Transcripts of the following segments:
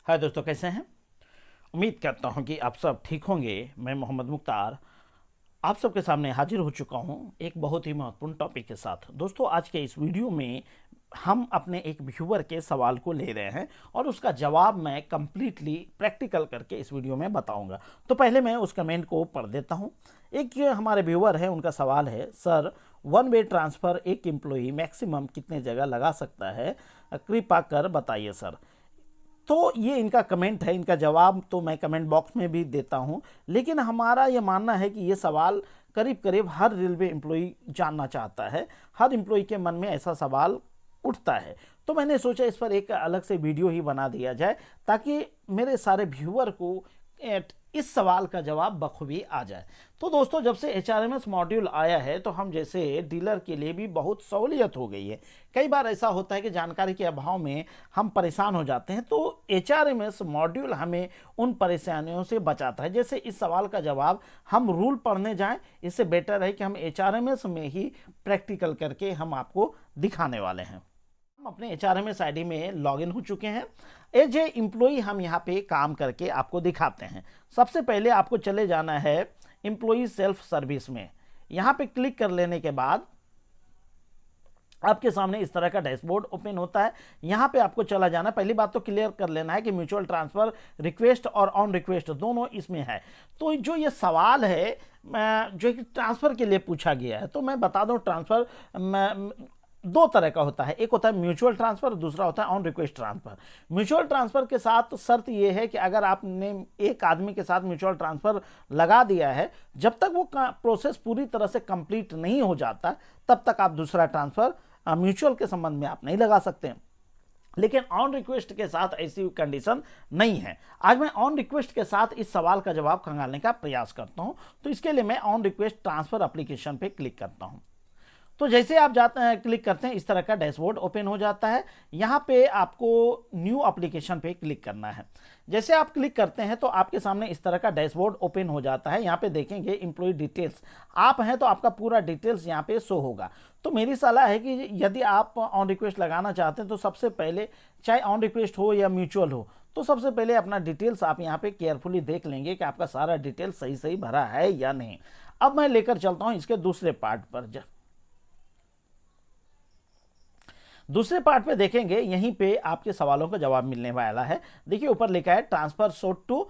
हाय दोस्तों, कैसे हैं। उम्मीद करता हूं कि आप सब ठीक होंगे। मैं मोहम्मद मुख्तार आप सबके सामने हाजिर हो चुका हूं एक बहुत ही महत्वपूर्ण टॉपिक के साथ। दोस्तों, आज के इस वीडियो में हम अपने एक व्यूअर के सवाल को ले रहे हैं और उसका जवाब मैं कंप्लीटली प्रैक्टिकल करके इस वीडियो में बताऊंगा। तो पहले मैं उस कमेंट को पढ़ देता हूं। एक हमारे व्यूअर है, उनका सवाल है, सर वन वे ट्रांसफ़र एक एम्प्लॉई मैक्सिमम कितने जगह लगा सकता है, कृपा कर बताइए सर। तो ये इनका कमेंट है। इनका जवाब तो मैं कमेंट बॉक्स में भी देता हूँ, लेकिन हमारा ये मानना है कि ये सवाल करीब करीब हर रेलवे एम्प्लॉई जानना चाहता है। हर एम्प्लॉई के मन में ऐसा सवाल उठता है। तो मैंने सोचा इस पर एक अलग से वीडियो ही बना दिया जाए ताकि मेरे सारे व्यूअर को इस सवाल का जवाब बखूबी आ जाए। तो दोस्तों, जब से HRMS मॉड्यूल आया है तो हम जैसे डीलर के लिए भी बहुत सहूलियत हो गई है। कई बार ऐसा होता है कि जानकारी के अभाव में हम परेशान हो जाते हैं, तो HRMS मॉड्यूल हमें उन परेशानियों से बचाता है। जैसे इस सवाल का जवाब हम रूल पढ़ने जाएं, इससे बेटर है कि हम HRMS में ही प्रैक्टिकल करके हम आपको दिखाने वाले हैं। हम अपने HRMS आईडी में लॉगिन हो चुके हैं। एज ए एम्प्लॉई हम यहाँ पे काम करके आपको दिखाते हैं। सबसे पहले आपको चले जाना है एम्प्लॉई सेल्फ सर्विस में। यहाँ पे क्लिक कर लेने के बाद आपके सामने इस तरह का डैशबोर्ड ओपन होता है। यहाँ पे आपको चला जाना। पहली बात तो क्लियर कर लेना है कि म्यूचुअल ट्रांसफर रिक्वेस्ट और ऑन रिक्वेस्ट दोनों इसमें है। तो जो ये सवाल है जो कि ट्रांसफर के लिए पूछा गया है, तो मैं बता दूं ट्रांसफर दो तरह का होता है। एक होता है म्यूचुअल ट्रांसफर, दूसरा होता है on request transfer. Mutual transfer के साथ शर्त यह है कि अगर आपने एक आदमी के साथ म्यूचुअल ट्रांसफर लगा दिया है, जब तक वो प्रोसेस पूरी तरह से कंप्लीट नहीं हो जाता तब तक आप दूसरा ट्रांसफर म्यूचुअल के संबंध में आप नहीं लगा सकते। लेकिन ऑन रिक्वेस्ट के साथ ऐसी कंडीशन नहीं है। आज मैं ऑन रिक्वेस्ट के साथ इस सवाल का जवाब खंगालने का प्रयास करता हूं। तो इसके लिए मैं ऑन रिक्वेस्ट ट्रांसफर एप्लीकेशन पे क्लिक करता हूं। तो जैसे आप जाते हैं, क्लिक करते हैं, इस तरह का डैशबोर्ड ओपन हो जाता है। यहाँ पे आपको न्यू एप्लीकेशन पे क्लिक करना है। जैसे आप क्लिक करते हैं तो आपके सामने इस तरह का डैशबोर्ड ओपन हो जाता है। यहाँ पे देखेंगे एम्प्लॉय डिटेल्स। आप हैं तो आपका पूरा डिटेल्स यहाँ पे शो होगा। तो मेरी सलाह है कि यदि आप ऑन रिक्वेस्ट लगाना चाहते हैं तो सबसे पहले, चाहे ऑन रिक्वेस्ट हो या म्यूचुअल हो, तो सबसे पहले अपना डिटेल्स आप यहाँ पे केयरफुली देख लेंगे कि आपका सारा डिटेल्स सही सही भरा है या नहीं। अब मैं लेकर चलता हूँ इसके दूसरे पार्ट पर। दूसरे पार्ट पे देखेंगे, यहीं पे आपके सवालों का जवाब मिलने वाला है। देखिए ऊपर लिखा है transfer sought to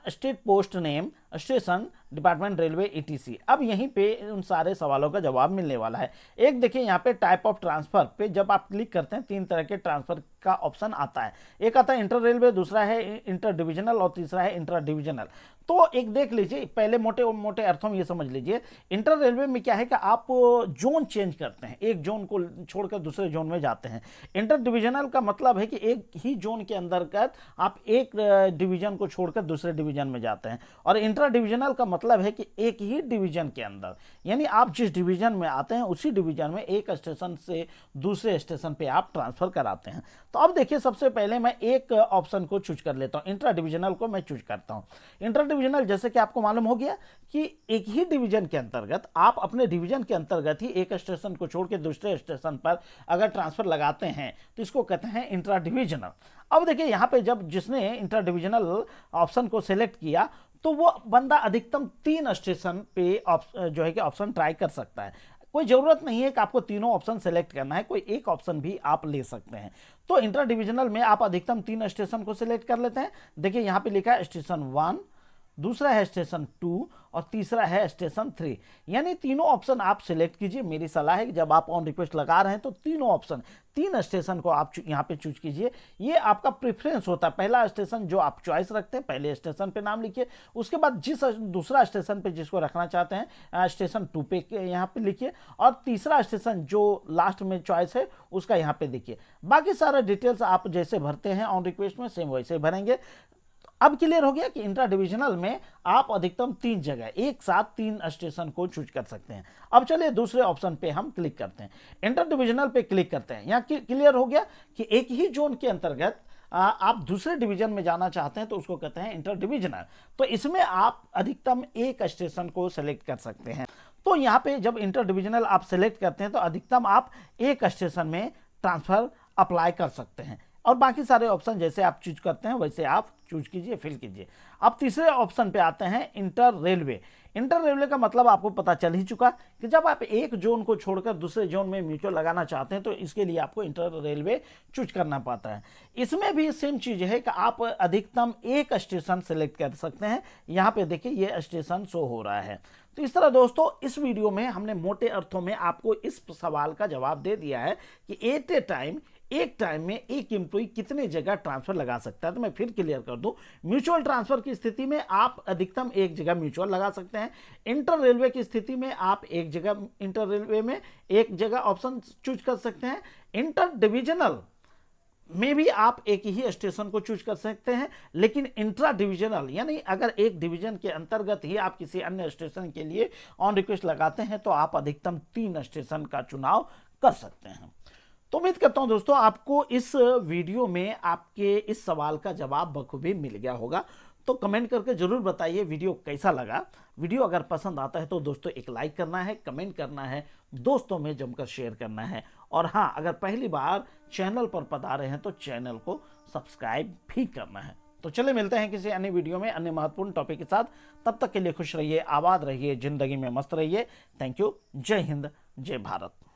state post name station department railway ETC। अब यहीं पे उन सारे सवालों का जवाब मिलने वाला है। एक देखिए यहाँ पे टाइप ऑफ ट्रांसफर पे जब आप क्लिक करते हैं, तीन तरह के ट्रांसफर का ऑप्शन आता है। एक आता है इंटर रेलवे, दूसरा है इंटर डिविजनल और तीसरा है इंटर डिविजनल। तो एक देख लीजिए, पहले मोटे मोटे अर्थों में ये समझ लीजिए, इंटर रेलवे में क्या है कि आप जोन चेंज करते हैं, एक जोन को छोड़कर दूसरे जोन में जाते हैं। इंटर डिविजनल का मतलब है कि एक ही जोन के अंतर्गत आप एक डिवीजन को छोड़कर दूसरे डिवीजन में जाते हैं। और इंटर डिविजनल का मतलब है कि एक ही डिवीजन के अंदर, यानी आप जिस डिवीजन में आते हैं उसी डिवीजन में एक स्टेशन से दूसरे स्टेशन पे आप ट्रांसफर कराते हैं। तो अब देखिए, सबसे पहले मैं एक ऑप्शन को चूज कर लेता हूं, इंट्रा डिविजनल को मैं चूज करता हूं। इंट्रा डिविजनल, जैसे कि आपको मालूम हो गया कि एक ही डिवीजन के अंतर्गत, आप अपने डिवीजन के अंतर्गत ही एक स्टेशन को छोड़ के दूसरे स्टेशन पर अगर ट्रांसफर लगाते हैं तो इसको कहते हैं इंट्रा डिविजनल। अब देखिए यहाँ पे जब जिसने इंट्रा डिविजनल ऑप्शन को सिलेक्ट किया तो वो बंदा अधिकतम 3 स्टेशन पे जो है कि ऑप्शन ट्राई कर सकता है। कोई जरूरत नहीं है कि आपको तीनों ऑप्शन सेलेक्ट करना है, कोई एक ऑप्शन भी आप ले सकते हैं। तो इंटर डिविजनल में आप अधिकतम 3 स्टेशन को सिलेक्ट कर लेते हैं। देखिए यहाँ पे लिखा है स्टेशन 1, दूसरा है स्टेशन 2 और तीसरा है स्टेशन 3। यानी तीनों ऑप्शन आप सिलेक्ट कीजिए। मेरी सलाह है कि जब आप ऑन रिक्वेस्ट लगा रहे हैं तो तीनों ऑप्शन, 3 स्टेशन को आप यहाँ पे चूज कीजिए। ये आपका प्रेफरेंस होता है। पहला स्टेशन जो आप चॉइस रखते हैं, पहले स्टेशन पे नाम लिखिए। उसके बाद जिस दूसरा स्टेशन पे जिसको रखना चाहते हैं, स्टेशन 2 पे यहाँ पे लिखिए। और तीसरा स्टेशन जो लास्ट में चॉइस है उसका यहाँ पे देखिए। बाकी सारा डिटेल्स आप जैसे भरते हैं ऑन रिक्वेस्ट में, सेम वैसे भरेंगे। अब क्लियर हो गया कि इंट्रा डिविजनल में आप अधिकतम 3 जगह एक साथ 3 स्टेशन को चूज कर सकते हैं। अब चलिए दूसरे ऑप्शन पे हम क्लिक करते हैं, इंटर डिविजनल पे क्लिक करते हैं। यहाँ क्लियर हो गया कि एक ही जोन के अंतर्गत आप दूसरे डिवीजन में जाना चाहते हैं तो उसको कहते हैं इंटर डिविजनल। तो इसमें आप अधिकतम एक स्टेशन को सेलेक्ट कर सकते हैं। तो यहाँ पे जब इंटर डिविजनल आप सेलेक्ट करते हैं तो अधिकतम आप एक स्टेशन में ट्रांसफर अप्लाई कर सकते हैं। और बाकी सारे ऑप्शन जैसे आप चूज करते हैं वैसे आप चूज कीजिए, फिल कीजिए। अब तीसरे ऑप्शन पे आते हैं इंटर रेलवे। इंटर रेलवे का मतलब आपको पता चल ही चुका कि जब आप एक जोन को छोड़कर दूसरे जोन में म्यूचुअल लगाना चाहते हैं तो इसके लिए आपको इंटर रेलवे चूज करना पड़ता है। इसमें भी सेम चीज है कि आप अधिकतम एक स्टेशन सेलेक्ट कर सकते हैं। यहाँ पे देखिए ये स्टेशन शो हो रहा है। तो इस तरह दोस्तों इस वीडियो में हमने मोटे अर्थों में आपको इस सवाल का जवाब दे दिया है कि एट ए टाइम एक टाइम में एक एम्प्लॉय कितने जगह ट्रांसफर लगा सकता है। तो मैं फिर क्लियर कर दूं, म्यूचुअल ट्रांसफर की स्थिति में आप अधिकतम एक जगह म्यूचुअल लगा सकते हैं। इंटर रेलवे की स्थिति में आप एक जगह इंटर रेलवे में एक जगह ऑप्शन चूज कर सकते हैं। इंटर डिविजनल में भी आप एक ही स्टेशन को चूज कर सकते हैं, लेकिन इंट्रा डिविजनल यानी अगर एक डिवीजन के अंतर्गत ही आप किसी अन्य स्टेशन के लिए ऑन रिक्वेस्ट लगाते हैं तो आप अधिकतम 3 स्टेशन का चुनाव कर सकते हैं। तो उम्मीद करता हूं दोस्तों आपको इस वीडियो में आपके इस सवाल का जवाब बखूबी मिल गया होगा। तो कमेंट करके जरूर बताइए वीडियो कैसा लगा। वीडियो अगर पसंद आता है तो दोस्तों एक लाइक करना है, कमेंट करना है, दोस्तों में जमकर शेयर करना है। और हाँ, अगर पहली बार चैनल पर पधारे हैं तो चैनल को सब्सक्राइब भी करना है। तो चले मिलते हैं किसी अन्य वीडियो में अन्य महत्वपूर्ण टॉपिक के साथ। तब तक के लिए खुश रहिए, आबाद रहिए, जिंदगी में मस्त रहिए। Thank you. जय हिंद, जय भारत।